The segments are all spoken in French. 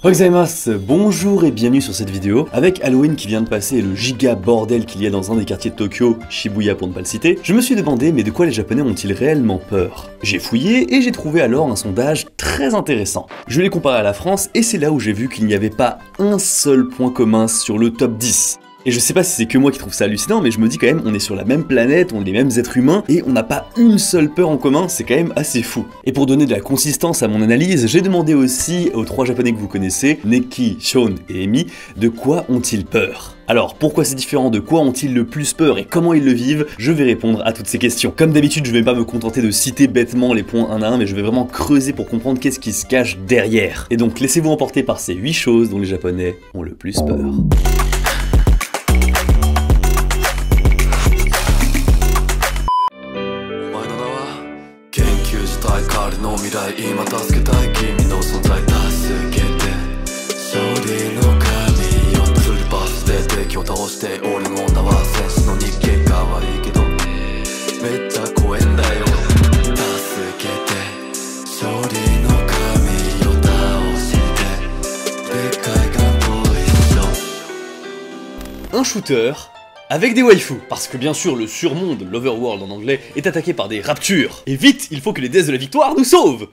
Gozaimasu, bonjour et bienvenue sur cette vidéo. Avec Halloween qui vient de passer et le giga bordel qu'il y a dans un des quartiers de Tokyo, Shibuya pour ne pas le citer, je me suis demandé mais de quoi les Japonais ont-ils réellement peur? J'ai fouillé et j'ai trouvé alors un sondage très intéressant. Je l'ai comparé à la France et c'est là où j'ai vu qu'il n'y avait pas un seul point commun sur le top 10. Et je sais pas si c'est que moi qui trouve ça hallucinant, mais je me dis quand même, on est sur la même planète, on est les mêmes êtres humains, et on n'a pas une seule peur en commun, c'est quand même assez fou. Et pour donner de la consistance à mon analyse, j'ai demandé aussi aux trois japonais que vous connaissez, Neki, Sean et Emi, de quoi ont-ils peur? Alors, pourquoi c'est différent, de quoi ont-ils le plus peur et comment ils le vivent? Je vais répondre à toutes ces questions. Comme d'habitude, je vais pas me contenter de citer bêtement les points un à un, mais je vais vraiment creuser pour comprendre qu'est-ce qui se cache derrière. Et donc, laissez-vous emporter par ces 8 choses dont les japonais ont le plus peur. Un shooter avec des waifus, parce que bien sûr le surmonde, l'overworld en anglais, est attaqué par des raptures. Et vite, il faut que les déesses de la victoire nous sauvent.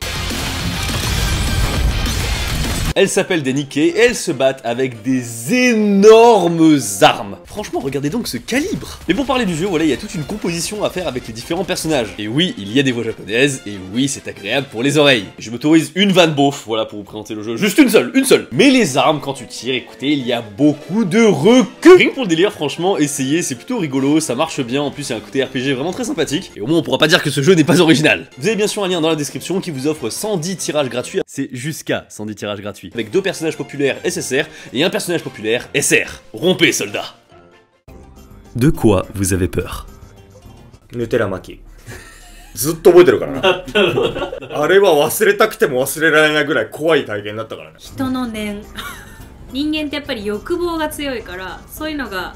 Elles s'appellent des Nikke et elles se battent avec des énormes armes. Franchement, regardez donc ce calibre. Mais pour parler du jeu, voilà, il y a toute une composition à faire avec les différents personnages. Et oui, il y a des voix japonaises, et oui, c'est agréable pour les oreilles. Je m'autorise une vanne beauf, voilà, pour vous présenter le jeu. Juste une seule. Mais les armes, quand tu tires, écoutez, il y a beaucoup de recul. Rien que pour le délire, franchement, essayez, c'est plutôt rigolo, ça marche bien, en plus il y a un côté RPG vraiment très sympathique. Et au moins on pourra pas dire que ce jeu n'est pas original. Vous avez bien sûr un lien dans la description qui vous offre 110 tirages gratuits. C'est jusqu'à 110 tirages gratuits. Avec 2 personnages populaires SSR et un personnage populaire SR. Rompez, soldats! De quoi vous avez peur? Nutella Maki. ずっと覚えてるからな。あれは忘れたくても忘れられないぐらい怖い体験だったからね。人の念。人間ってやっぱり欲望が強いから、そういうのが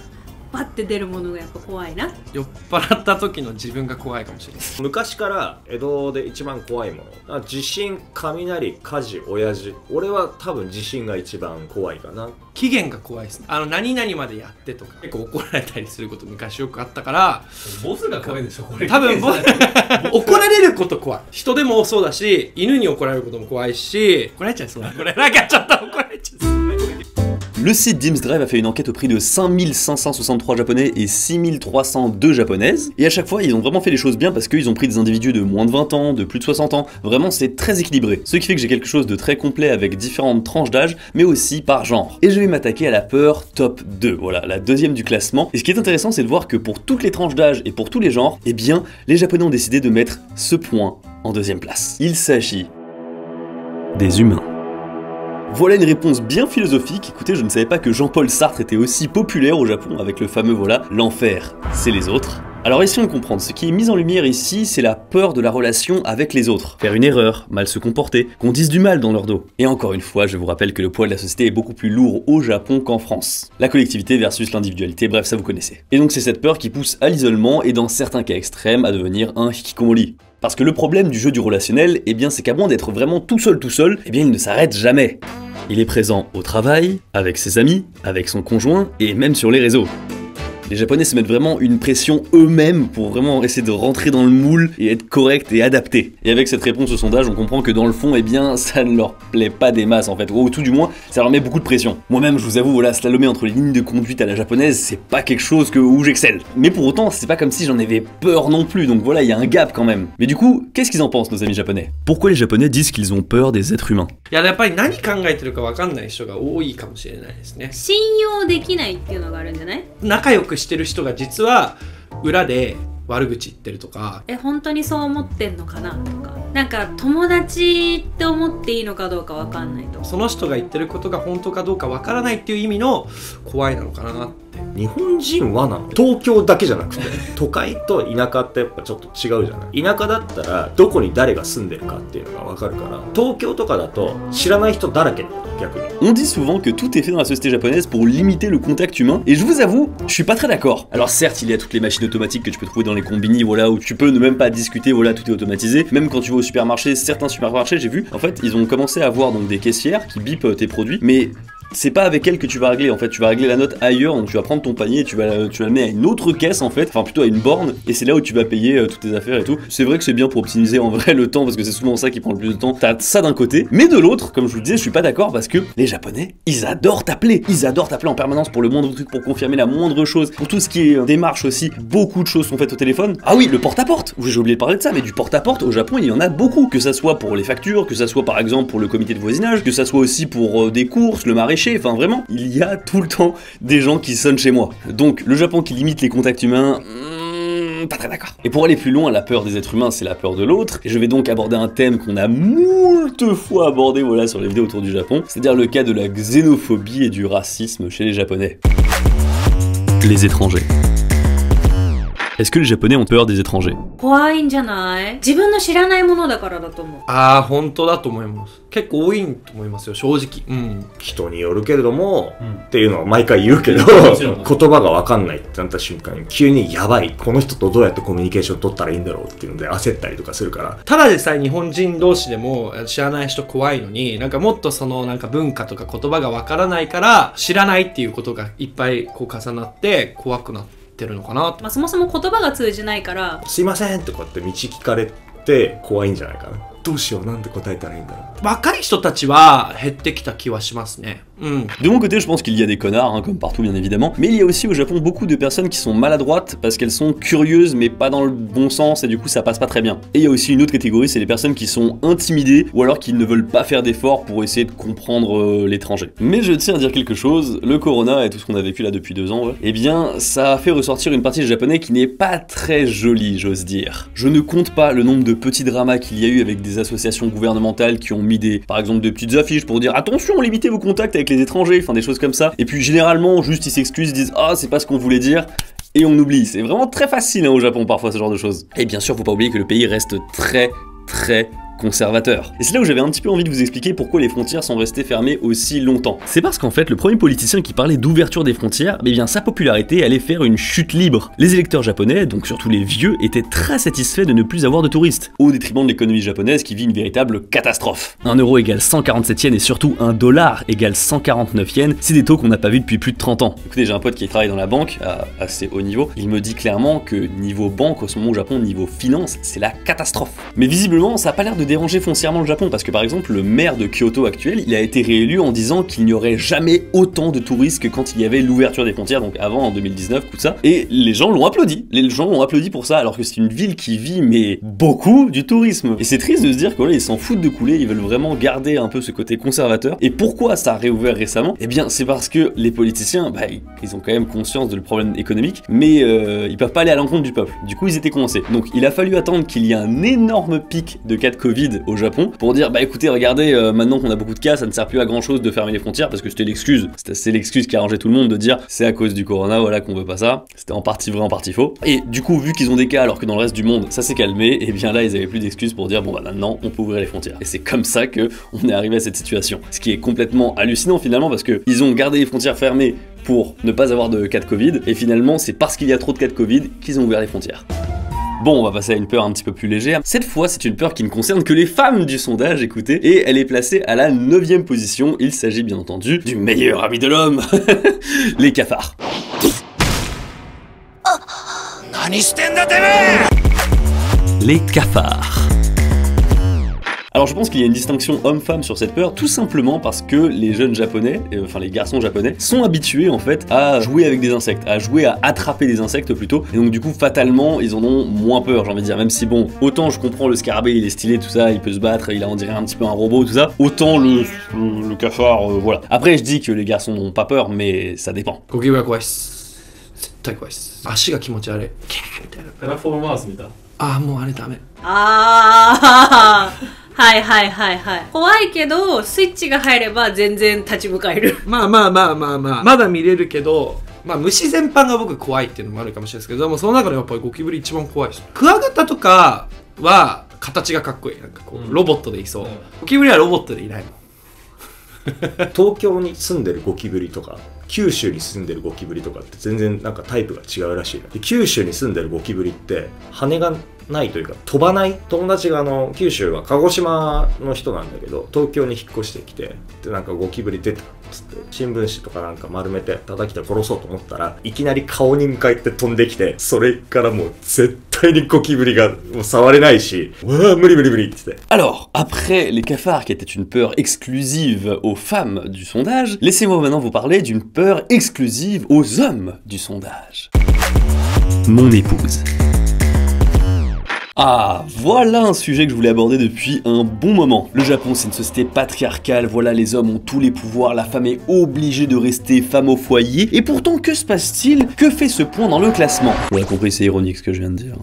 バッて出るものがやっぱ怖いな。酔っ払った時の自分が怖いかもしれない。昔から江戸で一番怖いもの。地震、雷、火事、親父。俺は多分地震が一番怖いかな。期限が怖いですね。何々までやってとか結構怒られたりすること昔よくあったから。ボスが怖いでしょこれ。多分怒られること怖い。人でもそうだし、犬に怒られることも怖いし、怒られちゃいそう。これなんかちょっと怒られちゃいそう。Le site Dimsdrive a fait une enquête au prix de 5563 japonais et 6302 japonaises, et à chaque fois ils ont vraiment fait les choses bien parce qu'ils ont pris des individus de moins de 20 ans, de plus de 60 ans, vraiment c'est très équilibré, ce qui fait que j'ai quelque chose de très complet avec différentes tranches d'âge, mais aussi par genre. Et je vais m'attaquer à la peur top 2, voilà, la deuxième du classement, et ce qui est intéressant c'est de voir que pour toutes les tranches d'âge et pour tous les genres, eh bien les japonais ont décidé de mettre ce point en deuxième place. Il s'agit des humains. Voilà une réponse bien philosophique. Écoutez, je ne savais pas que Jean-Paul Sartre était aussi populaire au Japon avec le fameux voilà, l'enfer, c'est les autres. Alors essayons de comprendre, ce qui est mis en lumière ici, c'est la peur de la relation avec les autres. Faire une erreur, mal se comporter, qu'on dise du mal dans leur dos. Et encore une fois, je vous rappelle que le poids de la société est beaucoup plus lourd au Japon qu'en France. La collectivité versus l'individualité, bref, ça vous connaissez. Et donc c'est cette peur qui pousse à l'isolement et dans certains cas extrêmes à devenir un hikikomori. Parce que le problème du jeu du relationnel, eh bien c'est qu'à moins d'être vraiment tout seul, eh bien il ne s'arrête jamais. Il est présent au travail, avec ses amis, avec son conjoint et même sur les réseaux. Les Japonais se mettent vraiment une pression eux-mêmes pour vraiment essayer de rentrer dans le moule et être correct et adapté. Et avec cette réponse au sondage, on comprend que dans le fond, eh bien, ça ne leur plaît pas des masses en fait, ou tout du moins, ça leur met beaucoup de pression. Moi-même, je vous avoue, voilà, slalomer entre les lignes de conduite à la japonaise, c'est pas quelque chose où j'excelle. Mais pour autant, c'est pas comme si j'en avais peur non plus, donc voilà, il y a un gap quand même. Mais du coup, qu'est-ce qu'ils en pensent, nos amis japonais? Pourquoi les Japonais disent qu'ils ont peur des êtres humains? いや、やっぱり何考えてるか分かんない人が多いかもしれないですね。信用できないっていうのがあるんじゃない？仲良くしてる人が実は裏で悪口言ってるとか。本当にそう思ってんのかなとか。なんか友達って思っていいのかどうか分かんないと。その人が言ってることが本当かどうか分からないっていう意味の怖いなのかなって。日本人はなの？東京だけじゃなくて都会と田舎ってやっぱちょっと違うじゃない。田舎だったらどこに誰が住んでるかっていうのが分かるから、東京とかだと知らない人だらけなの逆に。On dit souvent que tout est fait dans la société japonaise pour limiter le contact humain, et je vous avoue, je suis pas très d'accord. Alors certes, il y a toutes les machines automatiques que tu peux trouver dans les combini, voilà, où tu peux ne même pas discuter, voilà, tout est automatisé. Même quand tu vas au supermarché, certains supermarchés, j'ai vu, en fait, ils ont commencé à avoir donc des caissières qui bipent tes produits, mais c'est pas avec elle que tu vas régler, en fait, tu vas régler la note ailleurs, donc tu vas prendre ton panier et tu vas le mener à une autre caisse en fait, enfin plutôt à une borne, et c'est là où tu vas payer toutes tes affaires et tout. C'est vrai que c'est bien pour optimiser en vrai le temps, parce que c'est souvent ça qui prend le plus de temps. T'as ça d'un côté, mais de l'autre, comme je vous le disais, je suis pas d'accord parce que les Japonais, ils adorent t'appeler en permanence pour le moindre truc, pour confirmer la moindre chose, pour tout ce qui est démarche aussi. Beaucoup de choses sont faites au téléphone. Ah oui, le porte-à-porte, j'ai oublié de parler de ça, mais du porte-à-porte au Japon, il y en a beaucoup, que ça soit pour les factures, que ça soit par exemple pour le comité de voisinage, que ça soit aussi pour des courses, le maraîcher, enfin vraiment. Il y a tout le temps des gens qui sonnent chez moi. Donc le Japon qui limite les contacts humains, pas très d'accord. Et pour aller plus loin, la peur des êtres humains, c'est la peur de l'autre. Et je vais donc aborder un thème qu'on a moult fois abordé, voilà, sur les vidéos autour du Japon, c'est-à-dire le cas de la xénophobie et du racisme chez les Japonais. Les étrangers. Est-ce que les Japonais ont peur des étrangers? 怖いんじゃない？自分の知らないものだからだと思う。ああ、本当だと思います。結構多いと思いますよ、正直。うん。人によるけれども、っていうのは毎回言うけど、言葉が分かんないってなった瞬間に急にやばい、この人とどうやってコミュニケーション取ったらいいんだろうっていうので焦ったりとかするから。ただでさえ日本人同士でも知らない人怖いのに、なんかもっとそのなんか文化とか言葉が分からないから知らないっていうことがいっぱいこう重なって怖くなってるのかな。まあそもそも言葉が通じないから、すいませんってこうやって道聞かれて怖いんじゃないかな。どうしよう、なんて答えたらいいんだろう。若い人たちは減ってきた気はしますね。De mon côté, je pense qu'il y a des connards, hein, comme partout bien évidemment, mais il y a aussi au Japon beaucoup de personnes qui sont maladroites parce qu'elles sont curieuses mais pas dans le bon sens et du coup ça passe pas très bien. Et il y a aussi une autre catégorie, c'est les personnes qui sont intimidées ou alors qui ne veulent pas faire d'efforts pour essayer de comprendre l'étranger. Mais je tiens à dire quelque chose, le corona et tout ce qu'on a vécu là depuis 2 ans, eh bien ça a fait ressortir une partie des Japonais qui n'est pas très jolie, j'ose dire. Je ne compte pas le nombre de petits dramas qu'il y a eu avec des associations gouvernementales qui ont mis par exemple des petites affiches pour dire attention, limitez vos contacts avec les étrangers, enfin des choses comme ça. Et puis généralement juste ils s'excusent, ils disent ah c'est pas ce qu'on voulait dire et on oublie. C'est vraiment très facile hein, au Japon parfois ce genre de choses. Et bien sûr faut pas oublier que le pays reste très conservateur. Et c'est là où j'avais un petit peu envie de vous expliquer pourquoi les frontières sont restées fermées aussi longtemps. C'est parce qu'en fait, le premier politicien qui parlait d'ouverture des frontières, eh bien sa popularité allait faire une chute libre. Les électeurs japonais, donc surtout les vieux, étaient très satisfaits de ne plus avoir de touristes, au détriment de l'économie japonaise qui vit une véritable catastrophe. 1 euro égale 147 yens et surtout 1 dollar égale 149 yens, c'est des taux qu'on n'a pas vu depuis plus de 30 ans. Écoutez, j'ai un pote qui travaille dans la banque à assez haut niveau, il me dit clairement que niveau banque, au ce moment au Japon, niveau finance, c'est la catastrophe. Mais visiblement, ça a pas l'air de déranger foncièrement le Japon, parce que par exemple le maire de Kyoto actuel, il a été réélu en disant qu'il n'y aurait jamais autant de touristes que quand il y avait l'ouverture des frontières, donc avant en 2019, tout ça, et les gens l'ont applaudi, pour ça, alors que c'est une ville qui vit mais beaucoup du tourisme. Et c'est triste de se dire que là ils s'en foutent de couler, ils veulent vraiment garder un peu ce côté conservateur. Et pourquoi ça a réouvert récemment? Eh bien c'est parce que les politiciens, bah, ils ont quand même conscience de le problème économique, mais ils peuvent pas aller à l'encontre du peuple, du coup ils étaient coincés. Donc il a fallu attendre qu'il y ait un énorme pic de cas de Covid au Japon pour dire bah écoutez regardez maintenant qu'on a beaucoup de cas ça ne sert plus à grand chose de fermer les frontières parce que c'était l'excuse qui arrangeait tout le monde de dire c'est à cause du corona voilà qu'on veut pas ça, c'était en partie vrai en partie faux. Et du coup vu qu'ils ont des cas alors que dans le reste du monde ça s'est calmé, et bien là ils avaient plus d'excuses pour dire bon bah maintenant on peut ouvrir les frontières, et c'est comme ça que on est arrivé à cette situation, ce qui est complètement hallucinant finalement parce que ils ont gardé les frontières fermées pour ne pas avoir de cas de Covid et finalement c'est parce qu'il y a trop de cas de Covid qu'ils ont ouvert les frontières. Bon, on va passer à une peur un petit peu plus légère. Cette fois, c'est une peur qui ne concerne que les femmes du sondage, écoutez, et elle est placée à la 9e position. Il s'agit bien entendu du meilleur ami de l'homme, les cafards. Les cafards. Alors je pense qu'il y a une distinction homme-femme sur cette peur, tout simplement parce que les jeunes japonais, enfin les garçons japonais, sont habitués en fait à jouer avec des insectes, à jouer à attraper des insectes plutôt, et donc du coup fatalement ils en ont moins peur, j'ai envie de dire, même si bon, autant je comprends le scarabée, il est stylé, tout ça, il peut se battre, il a on dirait un petit peu un robot, tout ça, autant le cafard, voilà. Après je dis que les garçons n'ont pas peur, mais ça dépend. 足が気持ち悪い。キャーみたいな。テラフォーマーズ見た？ああ、もうあれダメ。はいはいはいはい。怖いけどスイッチが入れば全然立ち向かえる。まだ見れるけど、まあ虫全般が僕怖いっていうのもあるかもしれないですけども、その中でやっぱりゴキブリ一番怖いです。クワガタとかは形がかっこいい、なんかこうロボットでいそう、ゴキブリはロボットでいないもん。東京に住んでるゴキブリとか九州に住んでるゴキブリとかって全然なんかタイプが違うらしい。で九州に住んでるゴキブリって羽がないというか飛ばない。友達が九州は鹿児島の人なんだけど東京に引っ越してきて、でなんかゴキブリ出たっつって新聞紙とかなんか丸めて叩きて殺そうと思ったらいきなり顔に向かって飛んできて、それからもう絶対にゴキブリがもう触れないし、うわー無理無理無理って言って。 Alors, après les cafards qui étaient une peur exclusive aux femmes du sondage, laissez-moi maintenant vous parler d'une peur exclusive aux hommes du sondage. Mon épouse. Ah, voilà un sujet que je voulais aborder depuis un bon moment. Le Japon, c'est une société patriarcale, voilà, les hommes ont tous les pouvoirs, la femme est obligée de rester femme au foyer, et pourtant, que se passe-t-il? Que fait ce point dans le classement? Vous avez compris, c'est ironique ce que je viens de dire.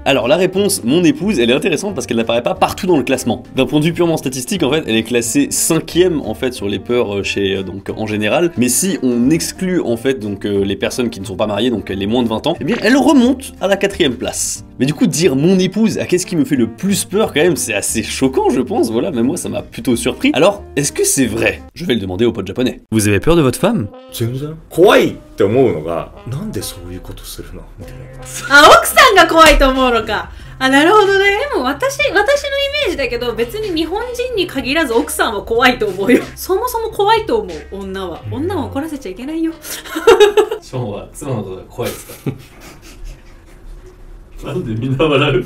Alors la réponse, mon épouse, elle est intéressante parce qu'elle n'apparaît pas partout dans le classement. D'un point de vue purement statistique, en fait, elle est classée 5e en fait sur les peurs chez donc en général. Mais si on exclut en fait donc les personnes qui ne sont pas mariées, donc les moins de 20 ans, eh bien elle remonte à la 4e place. Mais du coup dire mon épouse à qu'est-ce qui me fait le plus peur quand même, c'est assez choquant je pense. Voilà, même moi ça m'a plutôt surpris. Alors est-ce que c'est vrai? Je vais le demander aux potes japonais. Vous avez peur de votre femme? 全然怖いって思うのがなんでそういうことするのみたいな。あ、奥さんが怖いと思うのか。あ、なるほどね。でも私のイメージだけど、別に日本人に限らず奥さんは怖いと思うよ。そもそも怖いと思う、女は。女は怒らせちゃいけないよ。ショーンは妻のことが怖いですか？なんでみんな笑う？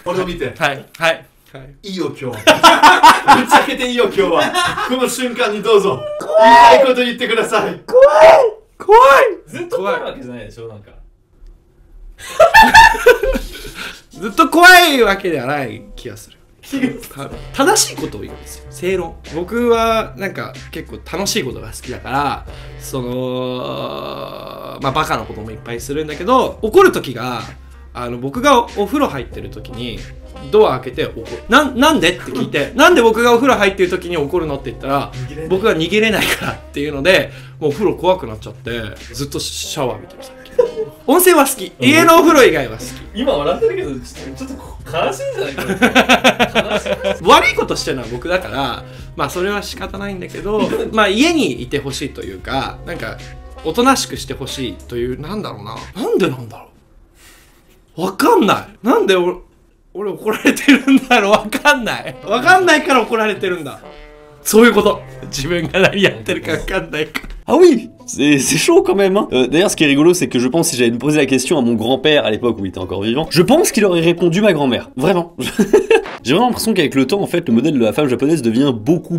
これを見て。はいはいはい。いいよ今日。ぶっちゃけていいよ今日は。この瞬間にどうぞ。言いたいこと言ってください。怖いずっと怖いわけじゃないでしょなんか。ずっと怖いわけではない気がする。正しいことを言うんですよ。正論。僕はなんか結構楽しいことが好きだから、そのまあバカなこともいっぱいするんだけど、怒る時が僕がお風呂入ってる時にドア開けて怒る。なんでって聞いて、なんで僕がお風呂入ってる時に怒るのって言ったら、僕が逃げれないからっていうので、もうお風呂怖くなっちゃってずっとシャワー見てるさっき。温泉は好き。家のお風呂以外は好き。今笑ってるけどちょっと悲しいんじゃないかな。悲しい。悪いことしてるのは僕だから、まあそれは仕方ないんだけど、まあ家にいてほしいというか、なんかおとなしくしてほしいという、なんだろうな。なんでなんだろう。わかんない。なんで俺怒られてるんだろう。わかんない。わかんないから怒られてるんだ。そういうこと。自分が何やってるかわかんないから。Ah oui, c'est chaud quand même hein. D'ailleurs ce qui est rigolo c'est que je pense si j'avais posé la question à mon grand-père à l'époque où il était encore vivant, je pense qu'il aurait répondu ma grand-mère, vraiment. J'ai vraiment l'impression qu'avec le temps en fait le modèle de la femme japonaise devient beaucoup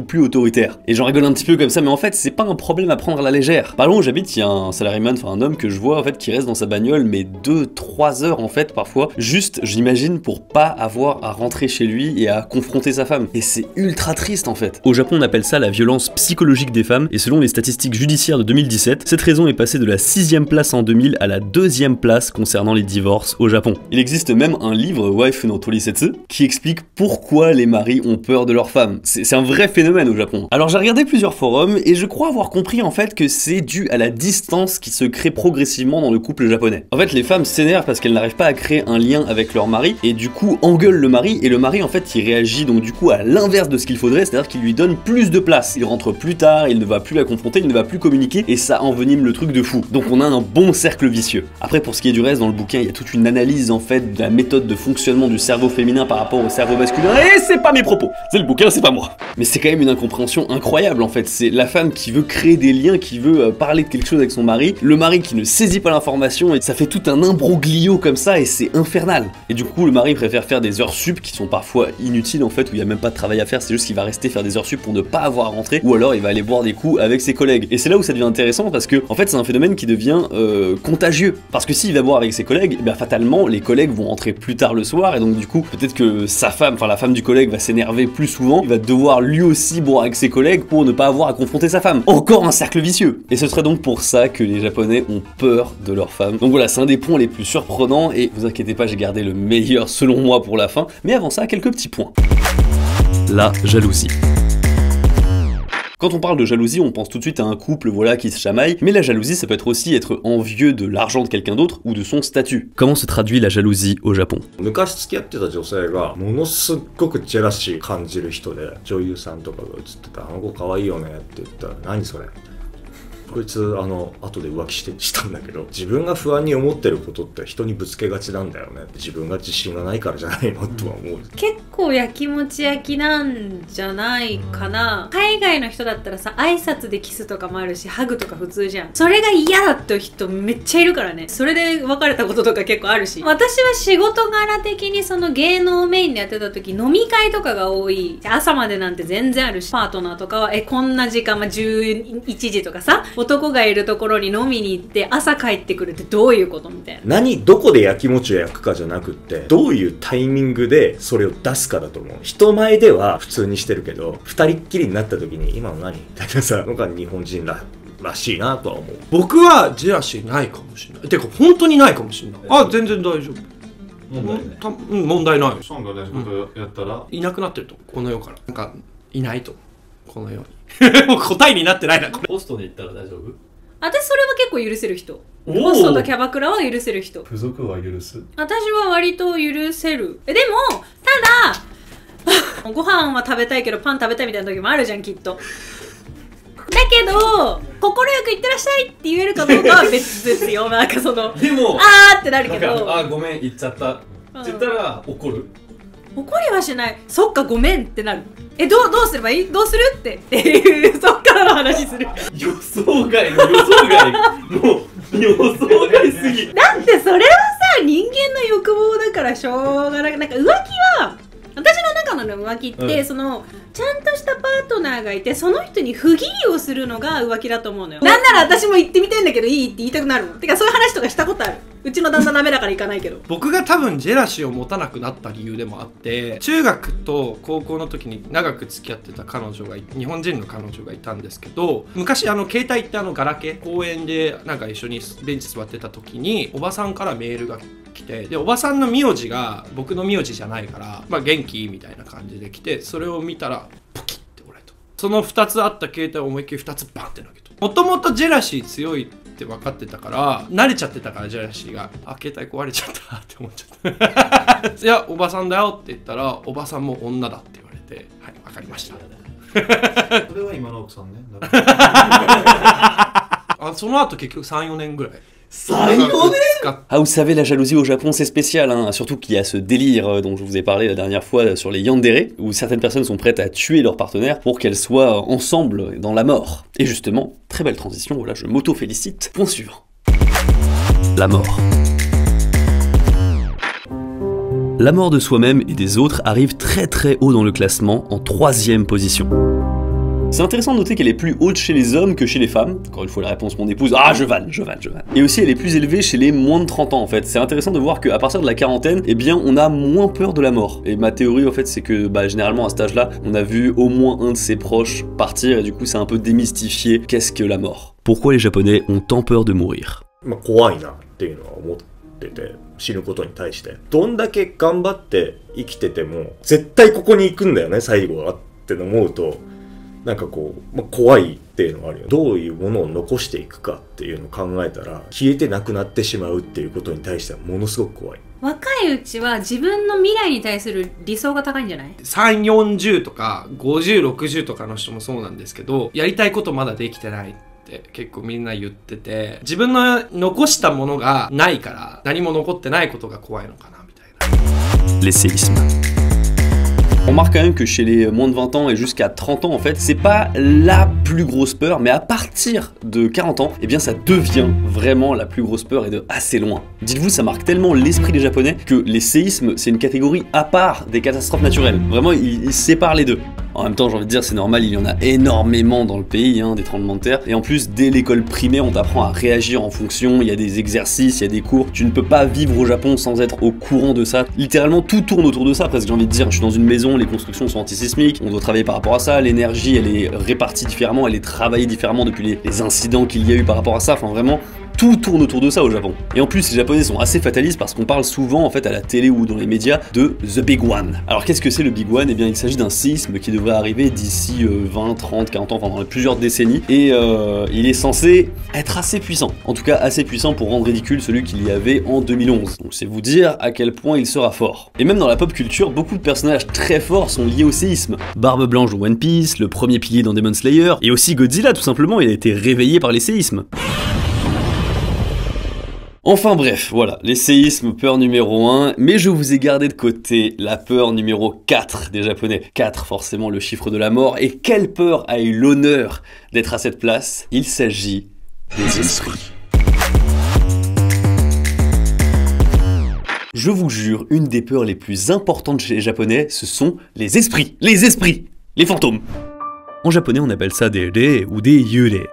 plus autoritaire. Et j'en rigole un petit peu comme ça mais en fait c'est pas un problème à prendre à la légère. Par là où j'habite il y a un salaryman, enfin un homme que je vois en fait qui reste dans sa bagnole mais 2-3 heures en fait parfois, juste j'imagine pour pas avoir à rentrer chez lui et à confronter sa femme. Et c'est ultra triste en fait. Au Japon on appelle ça la violence psychologique des femmes et selon les statistiques judiciaires de 2017, cette raison est passée de la 6e place en 2000 à la 2e place concernant les divorces au Japon. Il existe même un livre, Wife no Torisetsu, qui explique pourquoi les maris ont peur de leurs femmes. C'est un vrai phénomène au Japon. Alors j'ai regardé plusieurs forums et je crois avoir compris en fait que c'est dû à la distance qui se crée progressivement dans le couple japonais. En fait les femmes s'énervent parce qu'elles n'arrivent pas à créer un lien avec leur mari et du coup engueulent le mari et le mari en fait il réagit donc du coup à l'inverse de ce qu'il faudrait, c'est-à-dire qu'il lui donne plus de place. Il rentre plus tard, il ne va plus la confronter, il ne va plus communiquer et ça envenime le truc de fou. Donc on a un bon cercle vicieux. Après pour ce qui est du reste dans le bouquin il y a toute une analyse en fait de la méthode de fonctionnement du cerveau féminin par rapport au cerveau masculin et c'est pas mes propos, c'est le bouquin, c'est pas moi. Mais c'est quand même une incompréhension incroyable en fait, c'est la femme qui veut créer des liens, qui veut parler de quelque chose avec son mari, le mari qui ne saisit pas l'information et ça fait tout un imbroglio comme ça et c'est infernal. Et du coup le mari préfère faire des heures sup qui sont parfois inutiles en fait où il y a même pas de travail à faire, c'est juste qu'il va rester faire des heures sup pour ne pas avoir à rentrer ou alors il va aller boire des coups avec ses collègues. Et c'est là où ça devient intéressant parce que en fait c'est un phénomène qui devient contagieux. Parce que s'il va boire avec ses collègues, bah fatalement les collègues vont rentrer plus tard le soir et donc du coup peut-être que sa femme, enfin la femme du collègue va s'énerver plus souvent, il va devoir lui aussi boire avec ses collègues pour ne pas avoir à confronter sa femme. Encore un cercle vicieux. Et ce serait donc pour ça que les Japonais ont peur de leur femme. Donc voilà, c'est un des points les plus surprenants et vous inquiétez pas, j'ai gardé le meilleur selon moi pour la fin. Mais avant ça, quelques petits points. La jalousie. Quand on parle de jalousie, on pense tout de suite à un couple voilà qui se chamaille, mais la jalousie ça peut être aussi être envieux de l'argent de quelqu'un d'autre ou de son statut. Comment se traduit la jalousie au Japon? 昔付き合ってた女性がものすっごくジェラシー感じる人で、女優さんとかが映ってた、あの子可愛いよねって言ったら、何それみたいな。こいつ後で浮気したんだけど、自分が不安に思ってることって人にぶつけがちなんだよねって、自分が自信がないからじゃないのとは思う。結構やきもち焼きなんじゃないかな。海外の人だったらさ、挨拶でキスとかもあるし、ハグとか普通じゃん。それが嫌だって人めっちゃいるからね。それで別れたこととか結構あるし、私は仕事柄的にその芸能メインでやってた時、飲み会とかが多い。朝までなんて全然あるし、パートナーとかはこんな時間、11時とかさ、男がいるところに飲みに行って朝帰ってくるってどういうことみたいな。どこでやきもちを焼くかじゃなくって、どういうタイミングでそれを出すかだと思う。人前では普通にしてるけど、二人っきりになった時に今の何みたいなさのが日本人らしいなとは思う。僕はジェラシーないかもしれない。てか本当にないかもしれない。あ、全然大丈夫。問題ない。ソンが同じことやったら、いなくなってるとこの世からなんかいないとこの世にもう答えになってないなこれ。ポストで言ったら大丈夫？私それは結構許せる人。おーホストとキャバクラは許せる人。付属は許す。私は割と許せる。でもただご飯は食べたいけどパン食べたいみたいな時もあるじゃんきっと。だけど快くいってらっしゃいって言えるかどうかは別ですよ。なんかそのでもあーってなるけど、あ、ごめん言っちゃったって言ったら怒る？怒りはしない。そっかごめんってなる。どうすればいい？どうするっていうそっからの話する。予想外の予想外もう予想外すぎ。だってそれはさ人間の欲望だからしょうがない。なんか浮気は私の中の浮気って、そのちゃんとしたパートナーがいてその人に不義理をするのが浮気だと思うのよ。なんなら私も言ってみたいんだけどいいって言いたくなるもん。てかそういう話とかしたことある。うちの旦那ダメだから行かないけど。僕が多分ジェラシーを持たなくなった理由でもあって、中学と高校の時に長く付き合ってた彼女が日本人の彼女がいたんですけど、昔携帯ってガラケー公園でなんか一緒にベンチ座ってた時におばさんからメールが来て、でおばさんの名字が僕の名字じゃないから、まあ元気みたいな感じで来て、それを見たらポキッて折れた。その2つあった携帯を思いっきり2つバンって投げた。もともとジェラシー強いって分かってたから慣れちゃってたから、ジェラシーが携帯壊れちゃったって思っちゃったいやおばさんだよって言ったら、おばさんも女だって言われて、はい分かりましたそれは今の奥さんね。その後結局 3,4 年ぐらい。Ah, vous savez, la jalousie au Japon, c'est spécial, hein. Surtout qu'il y a ce délire dont je vous ai parlé la dernière fois sur les yandere, où certaines personnes sont prêtes à tuer leur partenaire pour qu'elles soient ensemble dans la mort. Et justement, très belle transition, voilà, je m'auto-félicite. Point suivant. La mort. La mort de soi-même et des autres arrive très très haut dans le classement, en 3e position. C'est intéressant de noter qu'elle est plus haute chez les hommes que chez les femmes. Encore une fois la réponse mon épouse, ah je vanne. Et aussi elle est plus élevée chez les moins de 30 ans en fait. C'est intéressant de voir qu'à partir de la quarantaine, eh bien on a moins peur de la mort. Et ma théorie en fait c'est que généralement à cet âge-là, on a vu au moins un de ses proches partir et du coup c'est un peu démystifié qu'est-ce que la mort. Pourquoi les Japonais ont tant peur de mourir? 怖いなっていうのは思ってて、死ぬことに対してどんだけ頑張って生きてても絶対ここに行くんだよね最後はって思うと、なんかこう、怖いっていうのがあるよ。どういうものを残していくかっていうのを考えたら、消えてなくなってしまうっていうことに対してはものすごく怖い。若いうちは自分の未来に対する理想が高いんじゃない？ 3,40 とか50、60とかの人もそうなんですけど、やりたいことまだできてないって結構みんな言ってて、自分の残したものがないから何も残ってないことが怖いのかなみたいな。 Les séismes. On remarque quand même que chez les moins de 20 ans et jusqu'à 30 ans en fait, c'est pas la plus grosse peur, mais à partir de 40 ans, eh bien ça devient vraiment la plus grosse peur et de assez loin. Dites-vous, ça marque tellement l'esprit des Japonais que les séismes, c'est une catégorie à part des catastrophes naturelles. Vraiment, ils séparent les deux. En même temps, j'ai envie de dire, c'est normal, il y en a énormément dans le pays, des tremblements de terre. Et en plus, dès l'école primaire, on t'apprend à réagir en fonction, il y a des exercices, il y a des cours. Tu ne peux pas vivre au Japon sans être au courant de ça. Littéralement, tout tourne autour de ça, presque j'ai envie de dire. Je suis dans une maison, les constructions sont antisismiques, on doit travailler par rapport à ça, l'énergie, elle est répartie différemment, elle est travaillée différemment depuis les incidents qu'il y a eu par rapport à ça. Enfin, vraiment, Tout tourne autour de ça au Japon. Et en plus, les Japonais sont assez fatalistes parce qu'on parle souvent en fait à la télé ou dans les médias de The Big One. Alors qu'est-ce que c'est le Big One? Eh bien il s'agit d'un séisme qui devrait arriver d'ici 20, 30, 40 ans, enfin dans plusieurs décennies. Et il est censé être assez puissant. En tout cas assez puissant pour rendre ridicule celui qu'il y avait en 2011. Donc c'est vous dire à quel point il sera fort. Et même dans la pop culture, beaucoup de personnages très forts sont liés au séisme. Barbe Blanche dans One Piece, le premier pilier dans Demon Slayer, et aussi Godzilla tout simplement, il a été réveillé par les séismes. Enfin bref, voilà, les séismes, peur numéro 1, mais je vous ai gardé de côté la peur numéro 4 des Japonais. 4, forcément le chiffre de la mort, et quelle peur a eu l'honneur d'être à cette place? Il s'agit des esprits. Je vous jure, une des peurs les plus importantes chez les Japonais, ce sont les esprits. Les esprits! Les fantômes. En japonais, on appelle ça des rei ou des yurei.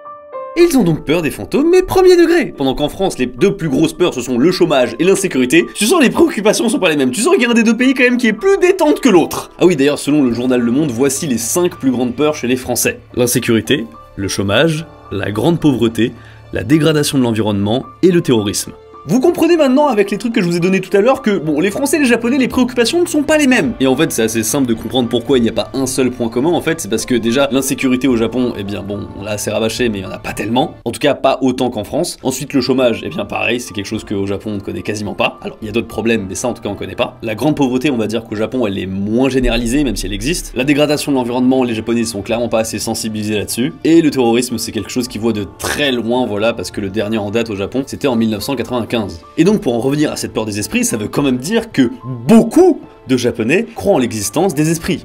Et ils ont donc peur des fantômes, mais premier degré. Pendant qu'en France, les deux plus grosses peurs, ce sont le chômage et l'insécurité, tu sens les préoccupations sont pas les mêmes. Tu sens qu'il y a un des deux pays quand même qui est plus détente que l'autre. Ah oui, d'ailleurs, selon le journal Le Monde, voici les 5 plus grandes peurs chez les Français. L'insécurité, le chômage, la grande pauvreté, la dégradation de l'environnement et le terrorisme. Vous comprenez maintenant avec les trucs que je vous ai donnés tout à l'heure que, bon, les Français et les Japonais, les préoccupations ne sont pas les mêmes. Et en fait, c'est assez simple de comprendre pourquoi il n'y a pas un seul point commun, en fait, c'est parce que déjà, l'insécurité au Japon, eh bien bon, on l'a assez rabâché, mais il n'y en a pas tellement. En tout cas, pas autant qu'en France. Ensuite, le chômage, eh bien pareil, c'est quelque chose qu'au Japon, on ne connaît quasiment pas. Alors, il y a d'autres problèmes, mais ça, en tout cas, on connaît pas. La grande pauvreté, on va dire qu'au Japon, elle est moins généralisée, même si elle existe. La dégradation de l'environnement, les Japonais sont clairement pas assez sensibilisés là-dessus. Et le terrorisme, c'est quelque chose qui voit de très loin, voilà, parce que le dernier en date au Japon, c'était en 1995. Et donc, pour en revenir à cette peur des esprits, ça veut quand même dire que beaucoup de Japonais croient en l'existence des esprits.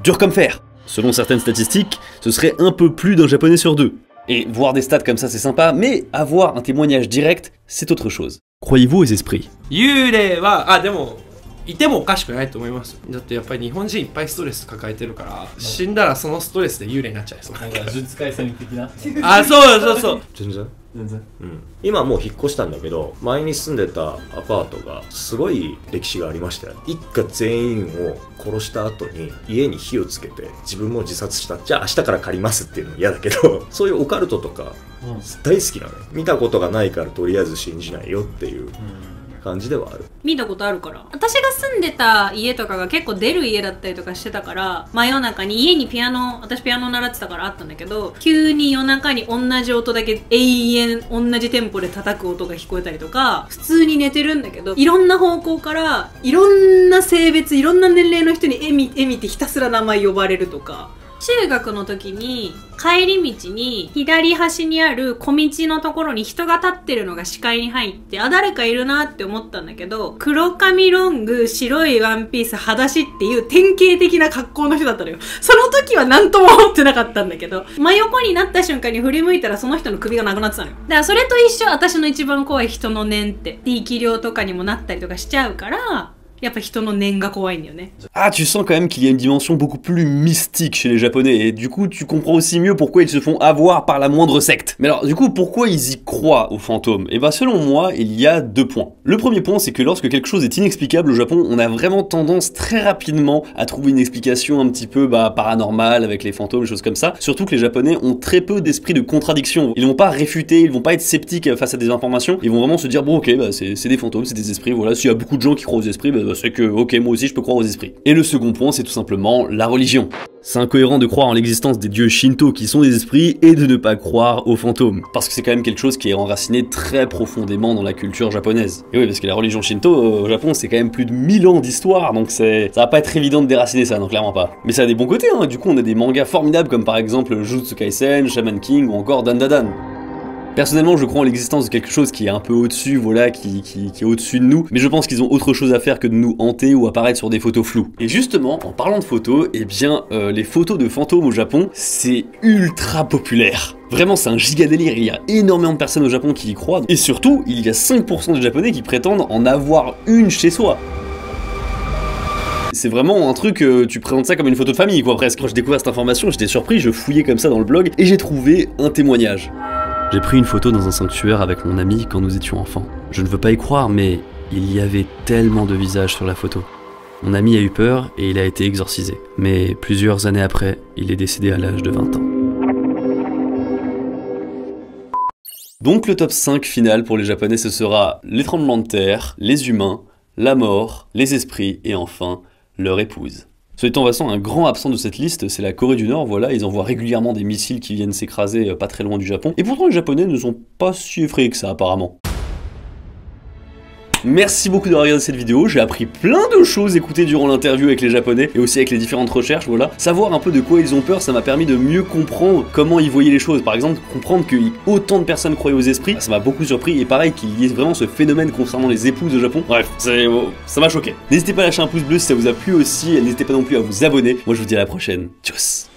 Dur comme fer. Selon certaines statistiques, ce serait un peu plus d'un Japonais sur 2. Et voir des stats comme ça c'est sympa, mais avoir un témoignage direct, c'est autre chose. Croyez-vous aux esprits? 幽霊はでもいてもおかしくないと思います。だってやっぱり日本人いっぱいストレス抱えてるから死んだらそのストレスで幽霊になっちゃいそう。なんか呪術廻戦的な。あ、そうそうそう。全然全然。今もう引っ越したんだけど、前に住んでたアパートがすごい歴史がありましたよ。一家全員を殺した後に家に火をつけて自分も自殺した。じゃあ明日から借りますっていうの嫌だけど、そういうオカルトとか大好きなのよ。見たことがないからとりあえず信じないよっていう感じではある。見たことあるから。私が住んでた家とかが結構出る家だったりとかしてたから、真夜中に家に私ピアノ習ってたからあったんだけど、急に夜中に同じ音だけ永遠同じテンポで叩く音が聞こえたりとか、普通に寝てるんだけど、いろんな方向からいろんな性別、いろんな年齢の人にエミってひたすら名前呼ばれるとか。中学の時に帰り道に左端にある小道のところに人が立ってるのが視界に入って、あ、誰かいるなって思ったんだけど、黒髪ロング、白いワンピース、裸足っていう典型的な格好の人だったのよ。その時は何とも思ってなかったんだけど、真横になった瞬間に振り向いたらその人の首がなくなってたのよ。だからそれと一緒、私の一番怖い人の念って、力量とかにもなったりとかしちゃうから、やっぱ人の念が怖いんだよね。Ah, tu sens quand même qu'il y a une dimension beaucoup plus mystique chez les Japonais, et du coup tu comprends aussi mieux pourquoi ils se font avoir par la moindre secte. Mais alors du coup, pourquoi ils y croient aux fantômes? Et bah selon moi, il y a 2 points. Le premier point, c'est que lorsque quelque chose est inexplicable au Japon, on a vraiment tendance très rapidement à trouver une explication un petit peu paranormale avec les fantômes, des choses comme ça. Surtout que les Japonais ont très peu d'esprit de contradiction. Ils vont pas réfuter, ils vont pas être sceptiques face à des informations, ils vont vraiment se dire bon ok, c'est des fantômes, c'est des esprits, voilà, s'il y a beaucoup de gens qui croient aux esprits, c'est que ok, moi aussi je peux croire aux esprits. Et le second point, c'est tout simplement la religion. C'est incohérent de croire en l'existence des dieux shinto qui sont des esprits et de ne pas croire aux fantômes. Parce que c'est quand même quelque chose qui est enraciné très profondément dans la culture japonaise. Et oui, parce que la religion shinto au Japon, c'est quand même plus de 1000 ans d'histoire, donc ça va pas être évident de déraciner ça, non, clairement pas. Mais ça a des bons côtés, hein. Du coup on a des mangas formidables comme par exemple Jujutsu Kaisen, Shaman King ou encore Dandadan. Personnellement, je crois en l'existence de quelque chose qui est un peu au-dessus, voilà, qui est au-dessus de nous, mais je pense qu'ils ont autre chose à faire que de nous hanter ou apparaître sur des photos floues. Et justement, en parlant de photos, eh bien, les photos de fantômes au Japon, c'est ultra populaire. Vraiment, c'est un giga délire, il y a énormément de personnes au Japon qui y croient, et surtout, il y a 5% des Japonais qui prétendent en avoir une chez soi. C'est vraiment un truc, tu présentes ça comme une photo de famille, quoi, presque. Quand j'ai découvert cette information, j'étais surpris, je fouillais comme ça dans le blog, et j'ai trouvé un témoignage. J'ai pris une photo dans un sanctuaire avec mon ami quand nous étions enfants. Je ne veux pas y croire, mais il y avait tellement de visages sur la photo. Mon ami a eu peur et il a été exorcisé. Mais plusieurs années après, il est décédé à l'âge de 20 ans. Donc le top 5 final pour les Japonais, ce sera les tremblements de terre, les humains, la mort, les esprits et enfin leur épouse. Soit dit en passant, un grand absent de cette liste, c'est la Corée du Nord, voilà, ils envoient régulièrement des missiles qui viennent s'écraser pas très loin du Japon, et pourtant les Japonais ne sont pas si effrayés que ça apparemment. Merci beaucoup d'avoir regardé cette vidéo, j'ai appris plein de choses écoutées durant l'interview avec les Japonais et aussi avec les différentes recherches, voilà. Savoir un peu de quoi ils ont peur, ça m'a permis de mieux comprendre comment ils voyaient les choses. Par exemple, comprendre que autant de personnes croyaient aux esprits, ça m'a beaucoup surpris, et pareil qu'il y ait vraiment ce phénomène concernant les épouses au Japon. Bref, ça m'a choqué. N'hésitez pas à lâcher un pouce bleu si ça vous a plu aussi, et n'hésitez pas non plus à vous abonner. Moi je vous dis à la prochaine, tchuss.